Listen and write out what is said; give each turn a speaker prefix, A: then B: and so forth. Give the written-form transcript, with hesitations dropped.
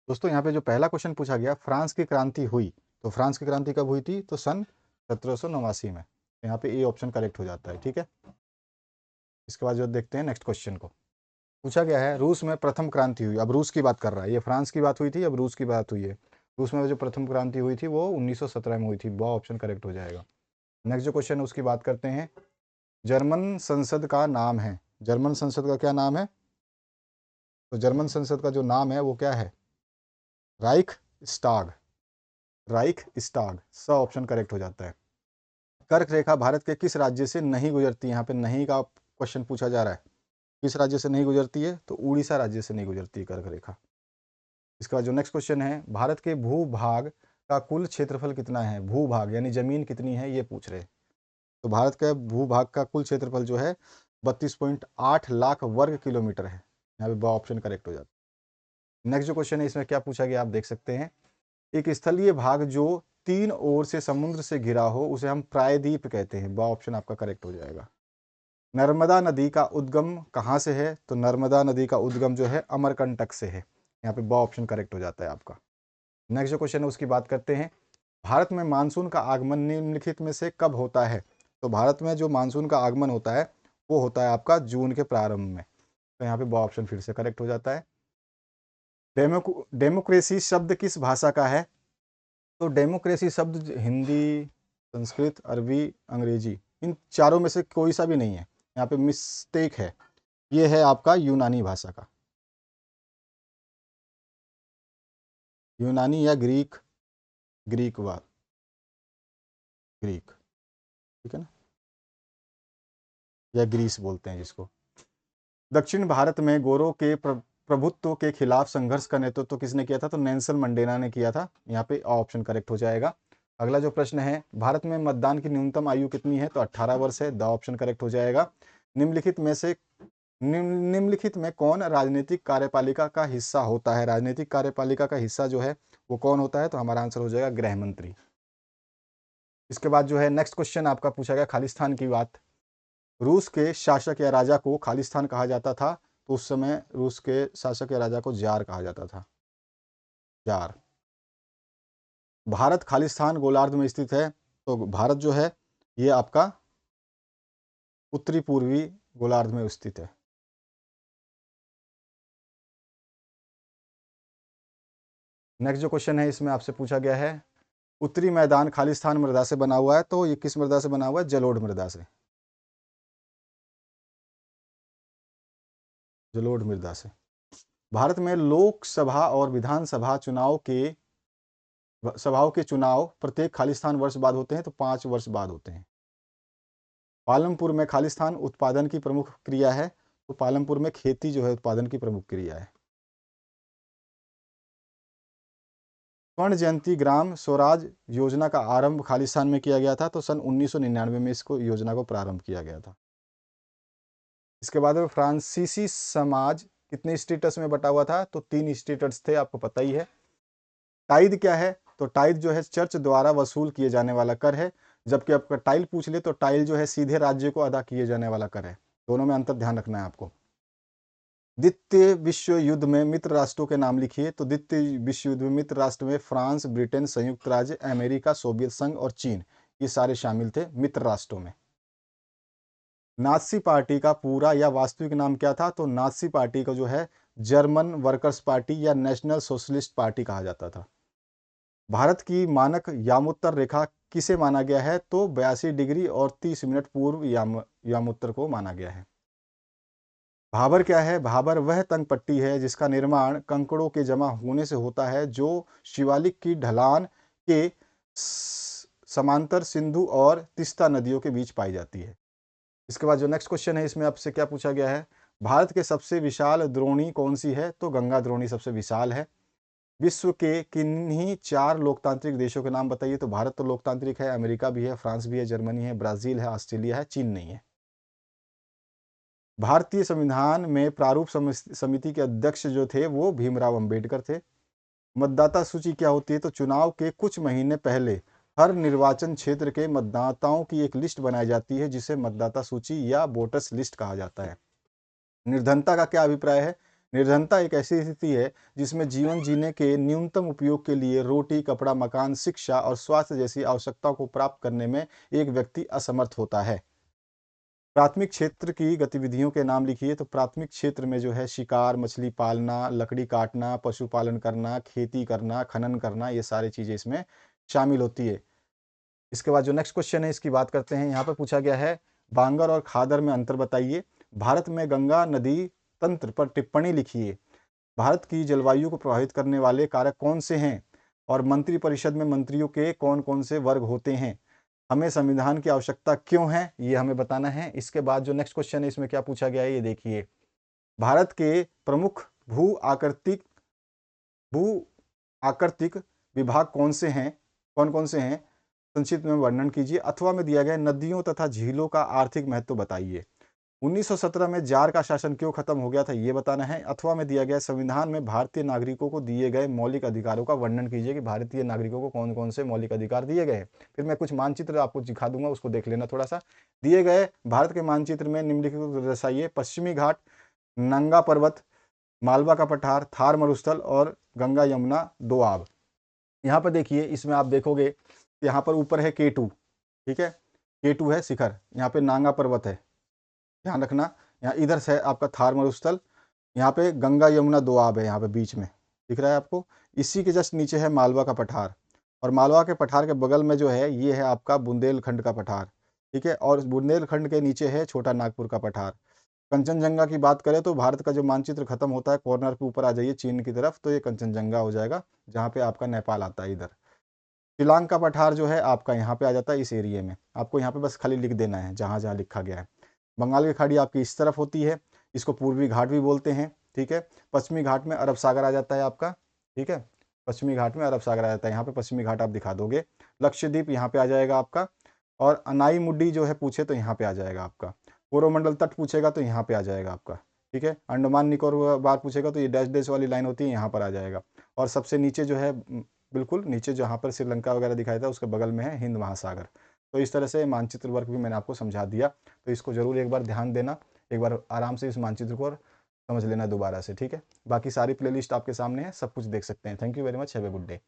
A: दोस्तों यहाँ पे जो पहला क्वेश्चन पूछा गया, फ्रांस की क्रांति हुई, तो फ्रांस की क्रांति कब हुई थी? तो सन 1789 में। तो यहाँ पे ए ऑप्शन करेक्ट हो जाता है। ठीक है, इसके बाद जो देखते हैं नेक्स्ट क्वेश्चन को। पूछा गया है रूस में प्रथम क्रांति हुई। अब रूस की बात कर रहा है, ये फ्रांस की बात हुई थी, अब रूस की बात हुई है। रूस में जो प्रथम क्रांति हुई थी वो 1917 में हुई थी। वो ऑप्शन करेक्ट हो जाएगा। नेक्स्ट जो क्वेश्चन है उसकी बात करते हैं। जर्मन संसद का नाम है, जर्मन संसद का क्या नाम है? तो जर्मन संसद का जो नाम है वो क्या है? राइख स्टाग, राइख स्टाग। स ऑप्शन करेक्ट हो जाता है। कर्क रेखा भारत के किस राज्य से नहीं गुजरती? यहाँ पे नहीं का क्वेश्चन पूछा जा रहा है। किस राज्य से नहीं गुजरती है? तो उड़ीसा राज्य से नहीं गुजरती है कर्क रेखा। इसके बाद जो नेक्स्ट क्वेश्चन है, भारत के भूभाग का कुल क्षेत्रफल कितना है? भूभाग यानी जमीन कितनी है ये पूछ रहे हैं। तो भारत का भूभाग का कुल क्षेत्रफल जो है 32.8 लाख वर्ग किलोमीटर है। यहाँ पे ऑप्शन करेक्ट हो जाता है। नेक्स्ट जो क्वेश्चन है इसमें क्या पूछा गया आप देख सकते हैं। एक स्थलीय भाग जो 3 ओर से समुद्र से घिरा हो उसे हम प्रायद्वीप कहते हैं। बा ऑप्शन आपका करेक्ट हो जाएगा। नर्मदा नदी का उद्गम कहाँ से है? तो नर्मदा नदी का उद्गम जो है अमरकंटक से है। यहाँ पे बा ऑप्शन करेक्ट हो जाता है आपका। नेक्स्ट जो क्वेश्चन है उसकी बात करते हैं। भारत में मानसून का आगमन निम्नलिखित में से कब होता है? तो भारत में जो मानसून का आगमन होता है वो होता है आपका जून के प्रारंभ में। तो यहाँ पे बा ऑप्शन फिर से करेक्ट हो जाता है। डेमोक्रेसी शब्द किस भाषा का है? तो डेमोक्रेसी शब्द हिंदी, संस्कृत, अरबी, अंग्रेजी, इन चारों में से कोई सा भी नहीं है। यहाँ पे मिस्टेक है, ये है आपका यूनानी भाषा का, यूनानी या ग्रीक, ग्रीक वा ग्रीक, ठीक है ना, या ग्रीस बोलते हैं जिसको। दक्षिण भारत में गोरों के प्रभुत्व के खिलाफ संघर्ष का नेतृत्व किसने किया था? तो नेल्सन मंडेला ने किया था। यहाँ पे ऑप्शन करेक्ट हो जाएगा। अगला जो प्रश्न है, भारत में मतदान की न्यूनतम आयु कितनी है? तो 18 वर्ष है। द ऑप्शन करेक्ट हो जाएगा। निम्नलिखित में से निम्नलिखित में कौन राजनीतिक कार्यपालिका का हिस्सा होता है? राजनीतिक कार्यपालिका का हिस्सा जो है वो कौन होता है? तो हमारा आंसर हो जाएगा गृह मंत्री। इसके बाद जो है नेक्स्ट क्वेश्चन आपका पूछा गया खालिस्तान की बात। रूस के शासक या राजा को खालिस्तान कहा जाता था, तो उस समय रूस के शासक या राजा को जार कहा जाता था, जार। भारत खालिस्तान गोलार्ध में स्थित है, तो भारत जो है ये आपका उत्तरी पूर्वी गोलार्ध में स्थित है। नेक्स्ट जो क्वेश्चन है इसमें आपसे पूछा गया है, उत्तरी मैदान खालिस्तान मृदा से बना हुआ है, तो ये किस मृदा से बना हुआ है? जलोढ़ मृदा से, जलोढ़ मृदा से। भारत में लोकसभा और विधानसभा सभाओं के चुनाव प्रत्येक खालिस्तान वर्ष बाद होते हैं, तो 5 वर्ष बाद होते हैं। पालमपुर में खालिस्तान उत्पादन की प्रमुख क्रिया है, तो पालमपुर में खेती जो है उत्पादन की प्रमुख क्रिया है। स्वर्ण जयंती ग्राम स्वराज योजना का आरंभ खालिस्तान में किया गया था, तो सन 1999 में इसको योजना को प्रारंभ किया गया था। इसके बाद में फ्रांसीसी समाज कितने स्टेटस में बटा हुआ था? तो 3 स्टेटस थे, आपको पता ही है। टाइद क्या है? तो टाइद जो है चर्च द्वारा वसूल किए जाने वाला कर है, जबकि आपका टाइल पूछ ले तो टाइल जो है सीधे राज्य को अदा किए जाने वाला कर है। दोनों में अंतर ध्यान रखना है आपको। द्वितीय विश्व युद्ध में मित्र राष्ट्रों के नाम लिखिए। तो द्वितीय विश्व युद्ध में मित्र राष्ट्र में फ्रांस, ब्रिटेन, संयुक्त राज्य अमेरिका, सोवियत संघ और चीन, ये सारे शामिल थे मित्र राष्ट्रों में। नाजी पार्टी का पूरा या वास्तविक नाम क्या था? तो नाजी पार्टी का जो है जर्मन वर्कर्स पार्टी या नेशनल सोशलिस्ट पार्टी कहा जाता था। भारत की मानक यामोत्तर रेखा किसे माना गया है? तो 82 डिग्री और 30 मिनट पूर्व यामोत्तर को माना गया है। भाबर क्या है? भाबर वह तंग पट्टी है जिसका निर्माण कंकड़ों के जमा होने से होता है, जो शिवालिक की ढलान के समांतर सिंधु और तीस्ता नदियों के बीच पाई जाती है। इसके बाद जो नेक्स्ट क्वेश्चन है इसमें आपसे क्या पूछा गया है, भारत के सबसे विशाल द्रोणी कौन सी है? तो गंगा द्रोणी सबसे विशाल है। विश्व के किन्हीं 4 लोकतांत्रिक देशों के नाम बताइए। तो भारत तो लोकतांत्रिक है, अमेरिका भी है, फ्रांस भी है, जर्मनी है, ब्राजील है, ऑस्ट्रेलिया है, चीन नहीं है। भारतीय संविधान में प्रारूप समिति के अध्यक्ष जो थे वो भीमराव अंबेडकर थे। मतदाता सूची क्या होती है? तो चुनाव के कुछ महीने पहले हर निर्वाचन क्षेत्र के मतदाताओं की एक लिस्ट बनाई जाती है, जिसे मतदाता सूची या वोटर्स लिस्ट कहा जाता है। निर्धनता का क्या अभिप्राय है? निर्धनता एक ऐसी स्थिति है जिसमें जीवन जीने के न्यूनतम उपयोग के लिए रोटी, कपड़ा, मकान, शिक्षा और स्वास्थ्य जैसी आवश्यकताओं को प्राप्त करने में एक व्यक्ति असमर्थ होता है। प्राथमिक क्षेत्र की गतिविधियों के नाम लिखिए। तो प्राथमिक क्षेत्र में जो है शिकार, मछली पालना, लकड़ी काटना, पशुपालन करना, खेती करना, खनन करना, ये सारी चीज़ें इसमें शामिल होती है। इसके बाद जो नेक्स्ट क्वेश्चन है इसकी बात करते हैं। यहाँ पर पूछा गया है बांगर और खादर में अंतर बताइए। भारत में गंगा नदी तंत्र पर टिप्पणी लिखिए। भारत की जलवायु को प्रभावित करने वाले कारक कौन से हैं और मंत्रिपरिषद में मंत्रियों के कौन कौन से वर्ग होते हैं। हमें संविधान की आवश्यकता क्यों है ये हमें बताना है। इसके बाद जो नेक्स्ट क्वेश्चन है इसमें क्या पूछा गया है ये देखिए। भारत के प्रमुख भू आकृतिक विभाग कौन कौन से हैं संक्षिप्त में वर्णन कीजिए। अथवा में दिया गया नदियों तथा झीलों का आर्थिक महत्व बताइए। 1917 में जार का शासन क्यों खत्म हो गया था ये बताना है। अथवा में दिया गया संविधान में भारतीय नागरिकों को दिए गए मौलिक अधिकारों का वर्णन कीजिए कि भारतीय नागरिकों को कौन कौन से मौलिक अधिकार दिए गए। फिर मैं कुछ मानचित्र आपको दिखा दूंगा, उसको देख लेना थोड़ा सा। दिए गए भारत के मानचित्र में निम्नलिखित को दर्शाइए। पश्चिमी घाट, नंगा पर्वत, मालवा का पठार, थार मरुस्थल और गंगा यमुना दोआब। यहाँ पर देखिए इसमें आप देखोगे यहाँ पर ऊपर है K2, ठीक है, K2 है शिखर, यहाँ पे नांगा पर्वत है, ध्यान रखना। यहाँ इधर से आपका थार मरुस्थल, यहाँ पे गंगा यमुना दोआब है, यहाँ पे बीच में दिख रहा है आपको। इसी के जस्ट नीचे है मालवा का पठार और मालवा के पठार के बगल में जो है ये है आपका बुंदेलखंड का पठार, ठीक है, और बुंदेलखंड के नीचे है छोटा नागपुर का पठार। कंचनजंगा की बात करें तो भारत का जो मानचित्र खत्म होता है कॉर्नर पे ऊपर आ जाइए चीन की तरफ, तो ये कंचनजंगा हो जाएगा जहाँ पे आपका नेपाल आता है इधर। शिलांग का पठार जो है आपका यहाँ पे आ जाता है इस एरिया में। आपको यहाँ पे बस खाली लिख देना है जहाँ जहाँ लिखा गया है। बंगाल की खाड़ी आपकी इस तरफ होती है, इसको पूर्वी घाट भी बोलते हैं, ठीक है। पश्चिमी घाट में अरब सागर आ जाता है आपका, ठीक है, पश्चिमी घाट में अरब सागर आ जाता है। यहाँ पे पश्चिमी घाट आप दिखा दोगे। लक्षद्वीप यहाँ पे आ जाएगा आपका, और अनाई मुड्डी जो है पूछे तो यहाँ पे आ जाएगा आपका। कोरोमंडल तट पूछेगा तो यहाँ पे आ जाएगा आपका, ठीक है। अंडमान निकोबार पूछेगा तो ये डैश डैश वाली लाइन होती है, यहाँ पर आ जाएगा। और सबसे नीचे जो है बिल्कुल नीचे जहाँ पर श्रीलंका वगैरह दिखाया था उसके बगल में है हिंद महासागर। तो इस तरह से मानचित्र वर्क भी मैंने आपको समझा दिया, तो इसको ज़रूर एक बार ध्यान देना, एक बार आराम से इस मानचित्र को समझ लेना दोबारा से, ठीक है। बाकी सारी प्लेलिस्ट आपके सामने है, सब कुछ देख सकते हैं। Thank you very much, have a good day.